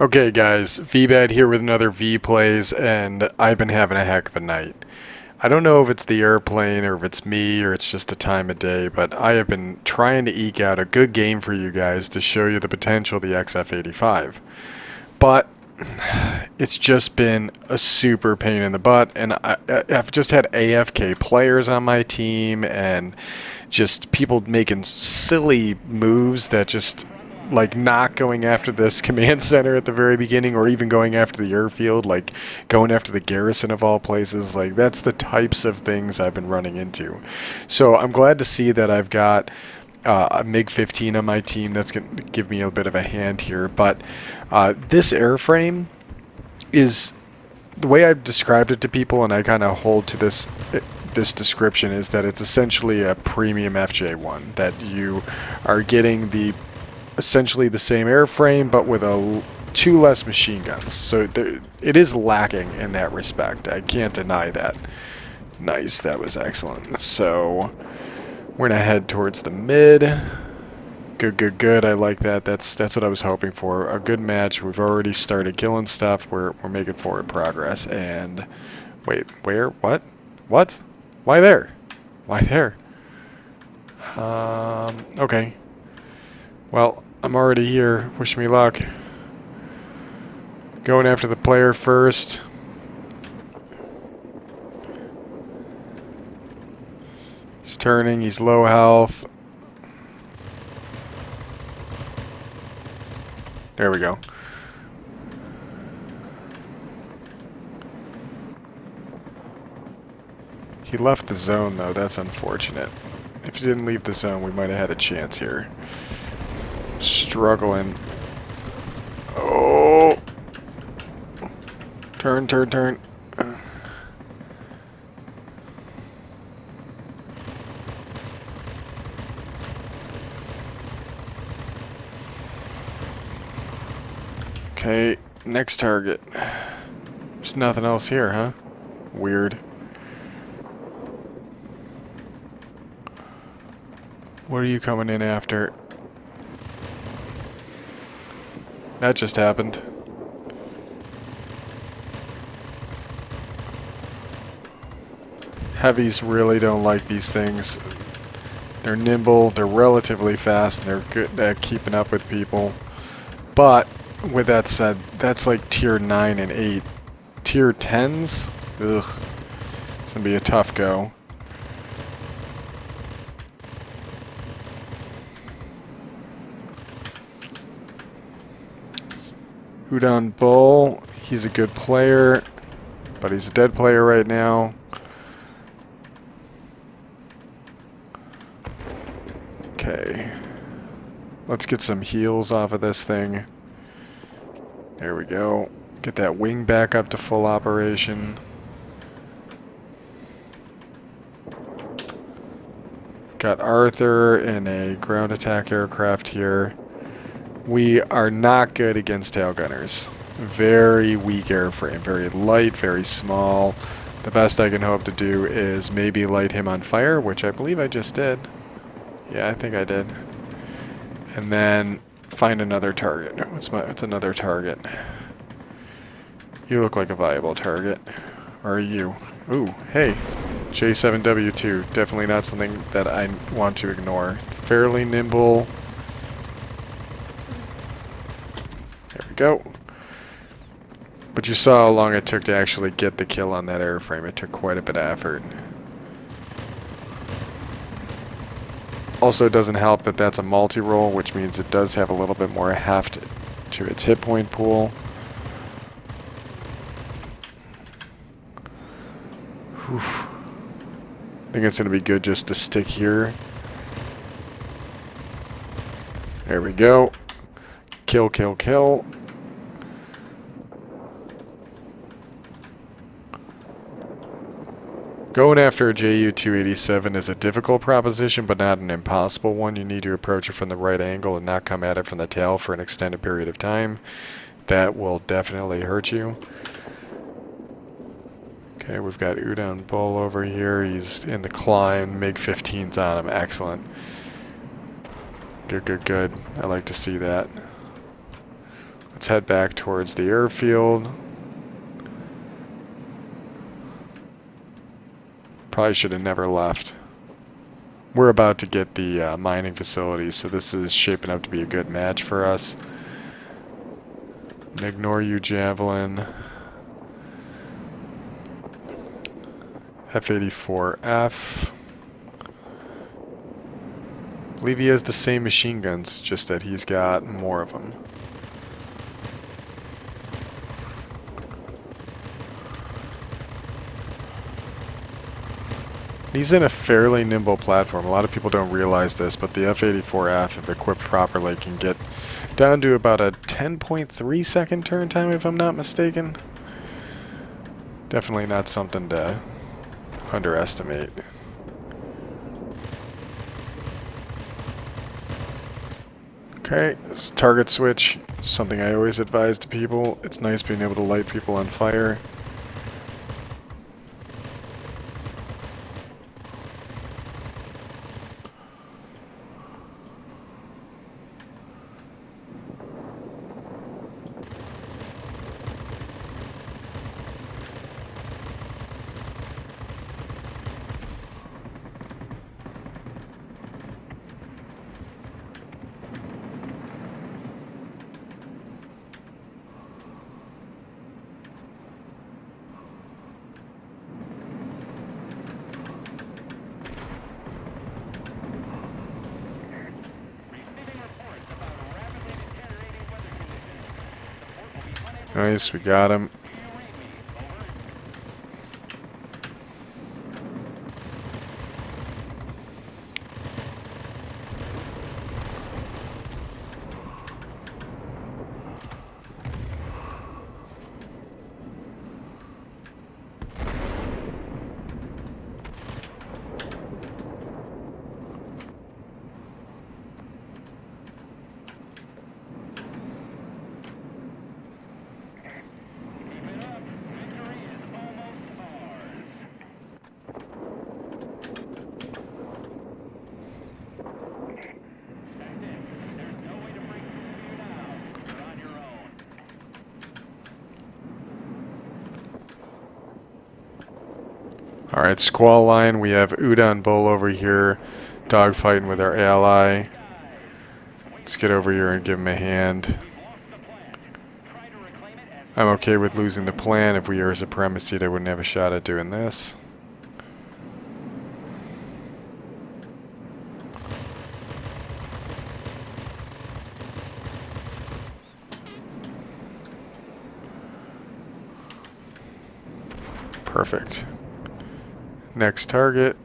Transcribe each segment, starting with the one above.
Okay guys, Veebat here with another V-Plays, and I've been having a heck of a night. I don't know if it's the airplane, or if it's me, or it's just the time of day, but I have been trying to eke out a good game for you guys to show you the potential of the XF-85. But it's just been a super pain in the butt, and I've just had AFK players on my team, and just people making silly moves that just like not going after this command center at the very beginning, or even going after the airfield, like going after the garrison of all places. Like, that's the types of things I've been running into. So I'm glad to see that I've got a MiG-15 on my team. That's going to give me a bit of a hand here. But this airframe is, the way I've described it to people, and I kind of hold to this description, is that it's essentially a premium FJ1, that you are getting the essentially the same airframe but with two less machine guns. So it is lacking in that respect. I can't deny that. Nice, that was excellent. So we're gonna head towards the mid. Good. I like that. That's what I was hoping for. A good match. We've already started killing stuff. We're making forward progress. And wait, where? What? Why there? Why there? Okay. Well, I'm already here. Wish me luck. Going after the player first. He's turning. He's low health. There we go. He left the zone, though. That's unfortunate. If he didn't leave the zone, we might have had a chance here. Struggling. Oh! Turn. Okay, next target. There's nothing else here, huh? Weird. What are you coming in after? That just happened. Heavies really don't like these things. They're nimble, they're relatively fast, and they're good at keeping up with people. But with that said, that's like tier 9 and 8. Tier 10s? Ugh. It's gonna be a tough go. Udon Bull, he's a good player, but he's a dead player right now. Okay. Let's get some heals off of this thing. There we go. Get that wing back up to full operation. Got Arthur in a ground attack aircraft here. We are not good against tail gunners. Very weak airframe, very light, very small. The best I can hope to do is maybe light him on fire, which I believe I just did. Yeah, I think I did. And then find another target. What's another target? You look like a viable target. Or are you? Ooh, hey. J7W2. Definitely not something that I want to ignore. Fairly nimble. There we go. But you saw how long it took to actually get the kill on that airframe. It took quite a bit of effort. Also, it doesn't help that that's a multi-roll, which means it does have a little bit more heft to its hit point pool. Oof. I think it's going to be good just to stick here. There we go. Kill. Going after a Ju-287 is a difficult proposition, but not an impossible one. You need to approach it from the right angle and not come at it from the tail for an extended period of time. That will definitely hurt you. Okay, we've got Udon Bull over here. He's in the climb. MiG-15's on him. Excellent. Good. I like to see that. let's head back towards the airfield. Probably should have never left. We're about to get the mining facility, so this is shaping up to be a good match for us. Ignore you, Javelin. F-84F. I believe he has the same machine guns, just that he's got more of them. He's in a fairly nimble platform. A lot of people don't realize this, but the F-84F, if equipped properly, can get down to about a 10.3 second turn time, if I'm not mistaken. Definitely not something to underestimate. Okay, this target switch, something I always advise to people. It's nice being able to light people on fire. Nice, we got him. Alright, squall line, we have Udon Bull over here, dogfighting with our ally. Let's get over here and give him a hand. I'm okay with losing the plan. If we are supremacy, they wouldn't have a shot at doing this. Perfect. Next target.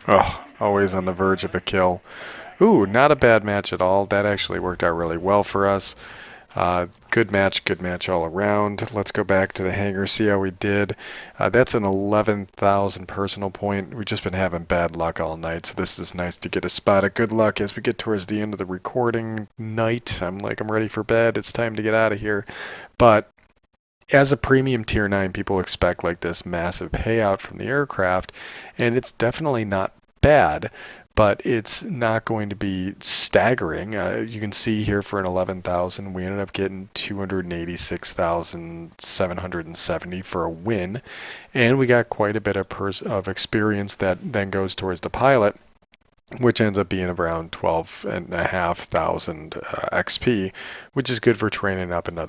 Oh, always on the verge of a kill. Ooh, not a bad match at all. That actually worked out really well for us. Good match all around. Let's go back to the hangar, see how we did. That's an 11,000 personal point. We've just been having bad luck all night, so this is nice to get a spot of good luck as we get towards the end of the recording night. I'm ready for bed. It's time to get out of here. But as a premium tier 9, people expect like this massive payout from the aircraft, and it's definitely not bad, but it's not going to be staggering. You can see here for an 11,000, we ended up getting 286,770 for a win, and we got quite a bit of experience that then goes towards the pilot, which ends up being around 12,500 XP, which is good for training up one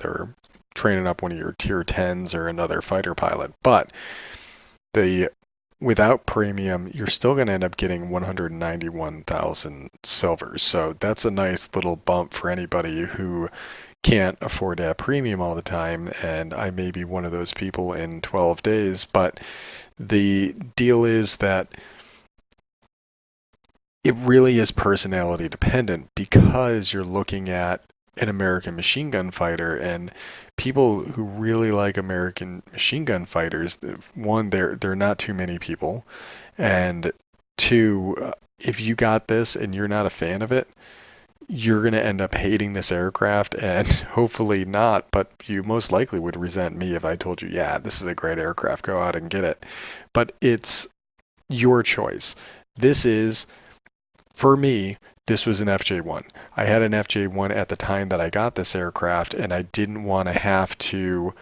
of your tier 10s or another fighter pilot. But without premium, you're still going to end up getting 191,000 silvers. So that's a nice little bump for anybody who can't afford to have premium all the time. And I may be one of those people in 12 days. But the deal is that it really is personality dependent, because you're looking at an American machine gun fighter, and people who really like American machine gun fighters, one, they're not too many people, and Two, if you got this and you're not a fan of it, you're going to end up hating this aircraft, and hopefully not, but you most likely would resent me if I told you, yeah, this is a great aircraft, go out and get it. But it's your choice. This is, for me, this was an FJ1. I had an FJ1 at the time that I got this aircraft, and I didn't want to have to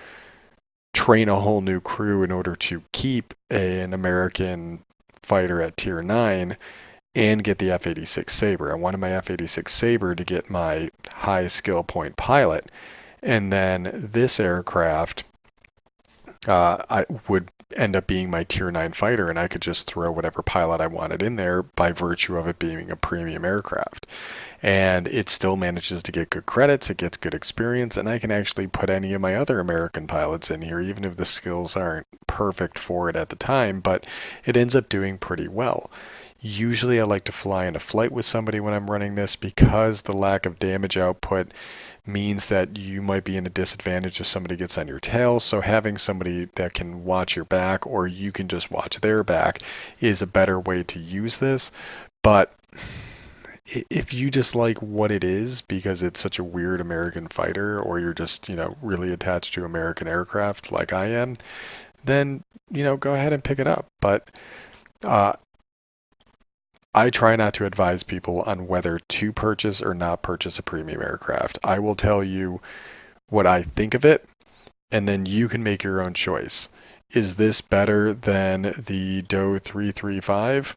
train a whole new crew in order to keep an American fighter at tier 9 and get the F-86 Sabre. I wanted my F-86 Sabre to get my high skill point pilot. And then this aircraft I would end up being my tier 9 fighter, and I could just throw whatever pilot I wanted in there by virtue of it being a premium aircraft. And it still manages to get good credits, it gets good experience, and I can actually put any of my other American pilots in here, even if the skills aren't perfect for it at the time, but it ends up doing pretty well. Usually I like to fly in a flight with somebody when I'm running this, because the lack of damage output means that you might be in a disadvantage if somebody gets on your tail. So having somebody that can watch your back, or you can just watch their back, is a better way to use this. But if you just like what it is because it's such a weird American fighter, or you're just, really attached to American aircraft like I am, then, go ahead and pick it up. But I try not to advise people on whether to purchase or not purchase a premium aircraft. I will tell you what I think of it, and then you can make your own choice. Is this better than the Doe 335?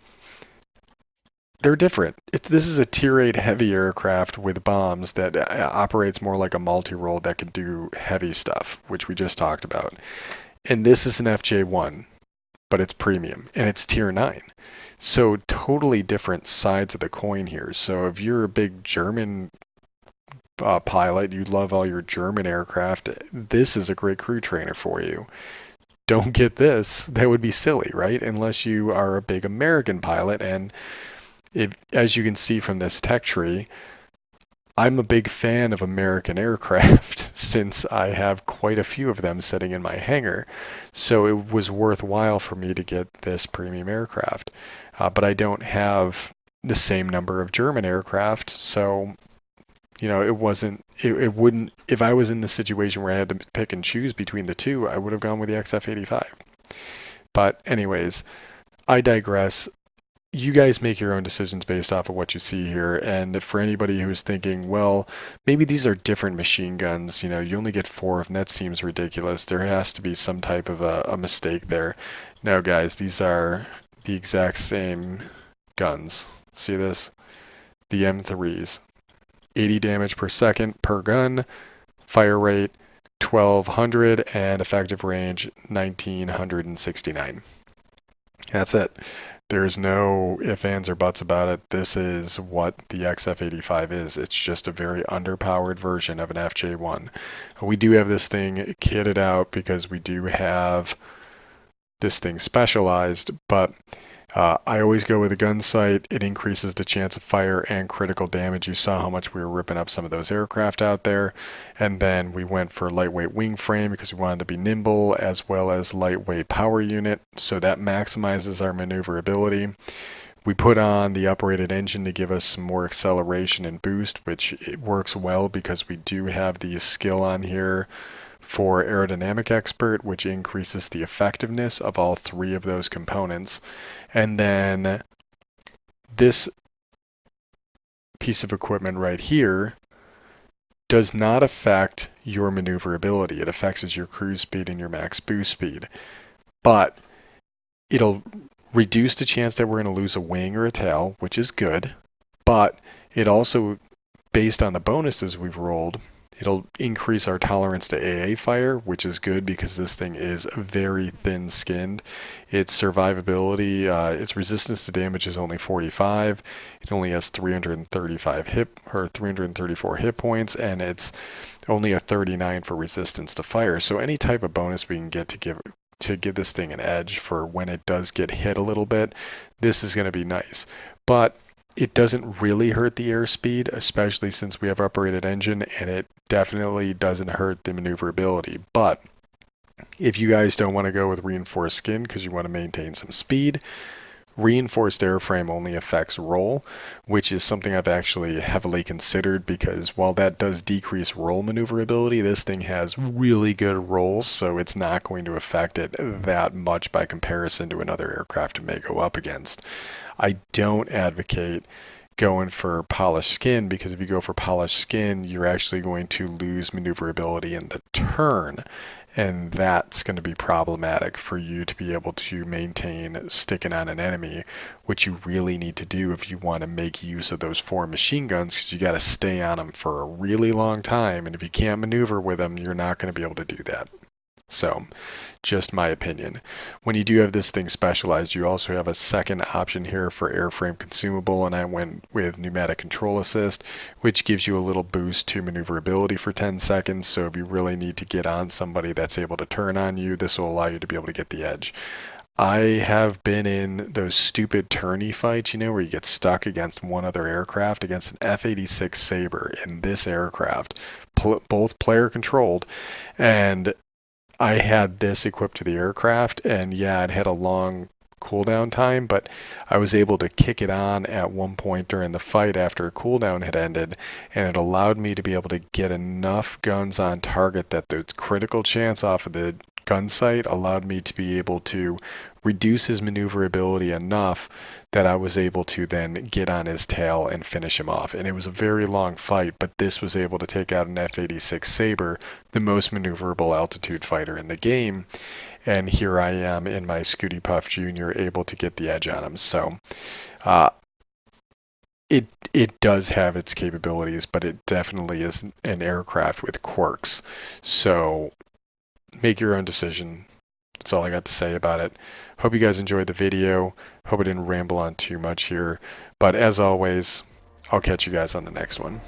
They're different. This is a tier 8 heavy aircraft with bombs that operates more like a multi-role that can do heavy stuff, which we just talked about. And this is an FJ1, but it's premium, and it's tier 9. So totally different sides of the coin here. So if you're a big German pilot, you love all your German aircraft, this is a great crew trainer for you. Don't get this. That would be silly, right? Unless you are a big American pilot. And as you can see from this tech tree, I'm a big fan of American aircraft since I have quite a few of them sitting in my hangar. So it was worthwhile for me to get this premium aircraft. But I don't have the same number of German aircraft, so it wouldn't, if I was in the situation where I had to pick and choose between the two, I would have gone with the XF-85. But anyways, I digress. You guys make your own decisions based off of what you see here, and for anybody who's thinking, well, maybe these are different machine guns, you only get 4 of them, that seems ridiculous, there has to be some type of a mistake there. No, guys, these are the exact same guns. See this? The M3s. 80 damage per second per gun, fire rate 1200, and effective range 1969. That's it. There's no ifs, ands, or buts about it. This is what the XF-85 is. It's just a very underpowered version of an FJ1. We do have this thing kitted out because we do have this thing specialized, but I always go with a gun sight. It increases the chance of fire and critical damage. You saw how much we were ripping up some of those aircraft out there. And then we went for lightweight wing frame because we wanted to be nimble, as well as lightweight power unit, so that maximizes our maneuverability. We put on the uprated engine to give us some more acceleration and boost, which it works well because we do have the skill on here for aerodynamic expert, which increases the effectiveness of all 3 of those components. And then this piece of equipment right here does not affect your maneuverability. It affects your cruise speed and your max boost speed. But it'll reduce the chance that we're going to lose a wing or a tail, which is good. But it also, based on the bonuses we've rolled, it'll increase our tolerance to AA fire, which is good because this thing is very thin-skinned. Its survivability, its resistance to damage is only 45. It only has 334 hit points, and it's only a 39 for resistance to fire. So any type of bonus we can get to give this thing an edge for when it does get hit a little bit, this is going to be nice. But it doesn't really hurt the airspeed, especially since we have uprated engine, and it definitely doesn't hurt the maneuverability. But if you guys don't want to go with reinforced skin because you want to maintain some speed, Reinforced airframe only affects roll, which is something I've actually heavily considered, because while that does decrease roll maneuverability, this thing has really good rolls, so it's not going to affect it that much by comparison to another aircraft it may go up against. I don't advocate going for polished skin, because if you go for polished skin, you're actually going to lose maneuverability in the turn, and that's going to be problematic for you to be able to maintain sticking on an enemy, which you really need to do if you want to make use of those 4 machine guns, because you got to stay on them for a really long time, and if you can't maneuver with them, you're not going to be able to do that. So, just my opinion. When you do have this thing specialized, you also have a second option here for airframe consumable, and I went with pneumatic control assist, which gives you a little boost to maneuverability for 10 seconds. So if you really need to get on somebody that's able to turn on you, this will allow you to be able to get the edge. I have been in those stupid tourney fights, where you get stuck against one other aircraft, against an F-86 Sabre in this aircraft, both player controlled, and I had this equipped to the aircraft, and yeah, it had a long cooldown time, but I was able to kick it on at one point during the fight after a cooldown had ended, and it allowed me to be able to get enough guns on target that the critical chance off of the gun sight allowed me to be able to reduce his maneuverability enough that I was able to then get on his tail and finish him off. And it was a very long fight, but this was able to take out an F-86 Sabre, the most maneuverable altitude fighter in the game. And here I am in my Scooty Puff Jr. able to get the edge on him. So it does have its capabilities, but it definitely is an aircraft with quirks. So make your own decision. That's all I got to say about it. Hope you guys enjoyed the video. Hope I didn't ramble on too much here. But as always, I'll catch you guys on the next one.